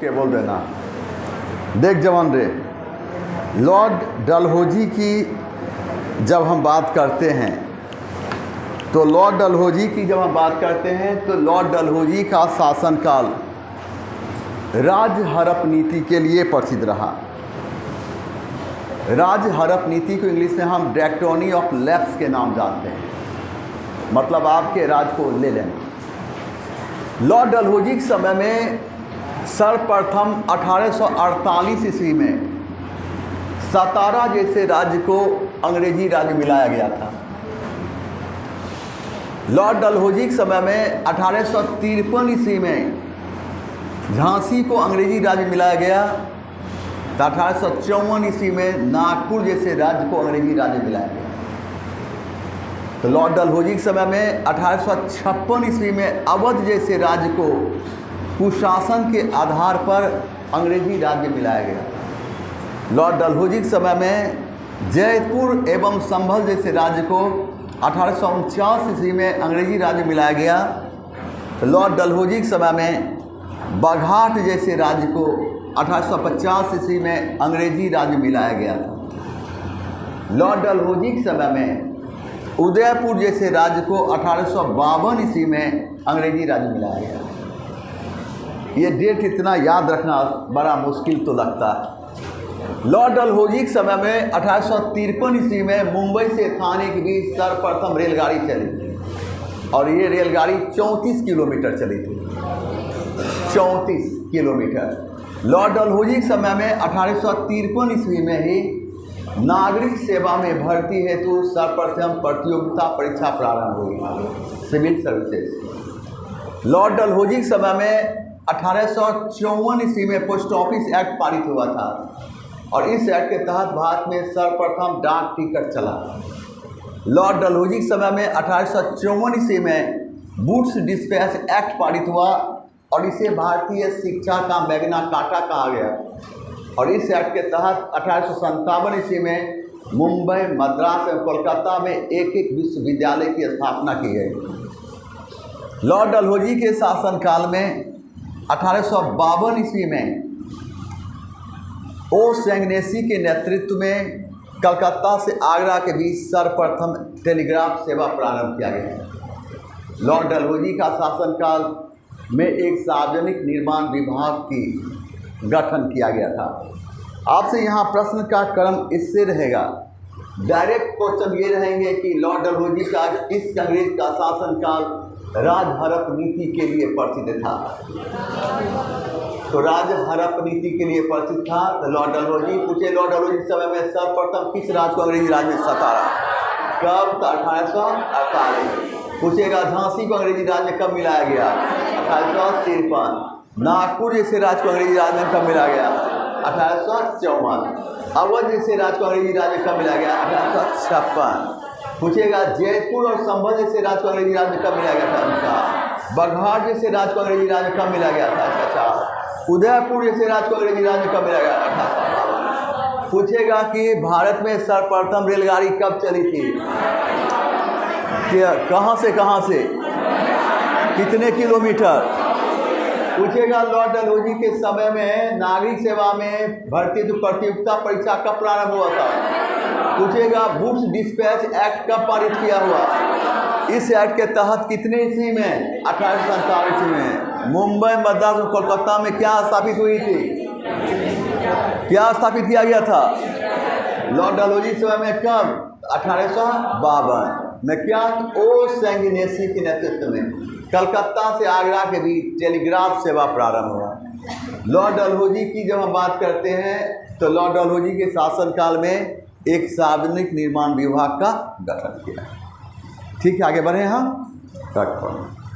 के बोल देना। देख जवान रे, लॉर्ड डलहौजी की जब हम बात करते हैं तो लॉर्ड डलहौजी का शासनकाल राज हड़प नीति के लिए प्रसिद्ध रहा। राज हड़प नीति को इंग्लिश में हम ड्रैक्टोनी ऑफ लैप्स के नाम जानते हैं, मतलब आपके राज को ले लेना। लॉर्ड डलहौजी के समय में सर्वप्रथम 1848 ईस्वी में सतारा जैसे राज्य को अंग्रेजी राज्य मिलाया गया था। लॉर्ड डलहौजी के समय में 1853 ईस्वी में झांसी को अंग्रेजी राज्य मिलाया गया, तो 1854 ईस्वी में नागपुर जैसे राज्य को अंग्रेजी राज्य मिलाया गया। तो लॉर्ड डलहौजी के समय में 1856 ईस्वी में अवध जैसे राज्य को कुशासन के आधार पर अंग्रेजी राज्य मिलाया गया। लॉर्ड डलहौजी के समय में जयपुर एवं संभल जैसे राज्य को 1849 ईस्वी में अंग्रेजी राज्य मिलाया गया। तो लॉर्ड डलहौजी के समय में बाघाट जैसे राज्य को 1850 ईस्वी में अंग्रेजी राज्य मिलाया गया था। लॉर्ड डलहौजी के समय में उदयपुर जैसे राज्य को 1852 ईस्वी में अंग्रेजी राज्य मिलाया गया। ये डेट इतना याद रखना बड़ा मुश्किल तो लगता है। लॉर्ड डलहौजी के समय में 1853 ईस्वी में मुंबई से थाने के बीच सर्वप्रथम रेलगाड़ी चली और ये रेलगाड़ी 34 किलोमीटर चली थी। 34 किलोमीटर। लॉर्ड डलहौजी के समय में 1853 ईस्वी में ही नागरिक सेवा में भर्ती हेतु सर्वप्रथम प्रतियोगिता परीक्षा प्रारंभ हुई, सिविल सर्विसेज। लॉर्ड डलहौजी के समय में 1854 ईस्वी में पोस्ट ऑफिस एक्ट पारित हुआ था और इस एक्ट के तहत भारत में सर्वप्रथम डाक टिकट चला। लॉर्ड डलहौजी के समय में 1854 ईस्वी में बूट्स डिस्पैच एक्ट पारित हुआ और इसे भारतीय शिक्षा का मैग्ना कार्टा कहा गया और इस एक्ट के तहत 1857 ईस्वी में मुंबई, मद्रास एवं कोलकाता में एक विश्वविद्यालय की स्थापना की गई। लॉर्ड डलहौजी के शासनकाल में 1852 ईस्वी में ओ सेंगनेसी के नेतृत्व में कलकत्ता से आगरा के बीच सर्वप्रथम टेलीग्राफ सेवा प्रारंभ किया गया। लॉर्ड डलहौजी का शासनकाल में एक सार्वजनिक निर्माण विभाग की गठन किया गया था। आपसे यहाँ प्रश्न का क्रम इससे रहेगा, डायरेक्ट क्वेश्चन ये रहेंगे कि लॉर्ड डलहौजी का इस अंग्रेज का शासनकाल राज हड़प नीति के लिए प्रसिद्ध था। तो राज हड़प नीति के लिए प्रसिद्ध था। तो लॉर्ड डलहौजी पूछे, लॉर्ड डलहौजी समय में सर्वप्रथम किस राज्य को अंग्रेजी राज्य में सतारा? कब? 1848। पूछेगा झांसी को अंग्रेजी राज्य में कब मिलाया गया? 1853। नागपुर जैसे राज्य को अंग्रेजी राज्य में कब मिलाया गया? 1854। अवध जैसे राज्य को अंग्रेजी राज्य में कब मिलाया गया? 1856। पूछेगा जयपुर और संभल जैसे राज्य को अंग्रेजी राज्य में कब मिलाया गया था? बाघाट जैसे राज्य को अंग्रेजी राज्य में कब मिलाया गया था? उदयपुर जैसे राज्य को अंग्रेजी राज्य में कब मिलाया गया था? पूछेगा कि भारत में सर्वप्रथम रेलगाड़ी कब चली थी? कहाँ से कितने किलोमीटर? पूछेगा लॉर्ड डलहौजी के समय में नागरिक सेवा में भर्ती हेतु प्रतियोगिता परीक्षा कब प्रारंभ हुआ था? पूछेगा बूट्स डिस्पैच एक्ट कब पारित किया हुआ? इस एक्ट के तहत कितने ईस्वी में? 1847 ईस्वी में। मुंबई, मद्रास और कोलकाता में क्या स्थापित हुई थी? क्या स्थापित किया गया था? लॉर्ड डलहौजी समय में कब? 1852 में। क्या? ओ सेंगनेसी के नेतृत्व में कलकत्ता से आगरा के बीच टेलीग्राफ सेवा प्रारंभ हुआ। लॉर्ड डलहौजी की जब हम बात करते हैं तो लॉर्ड डलहौजी के शासनकाल में एक सार्वजनिक निर्माण विभाग का गठन किया। ठीक है, आगे बढ़े हम।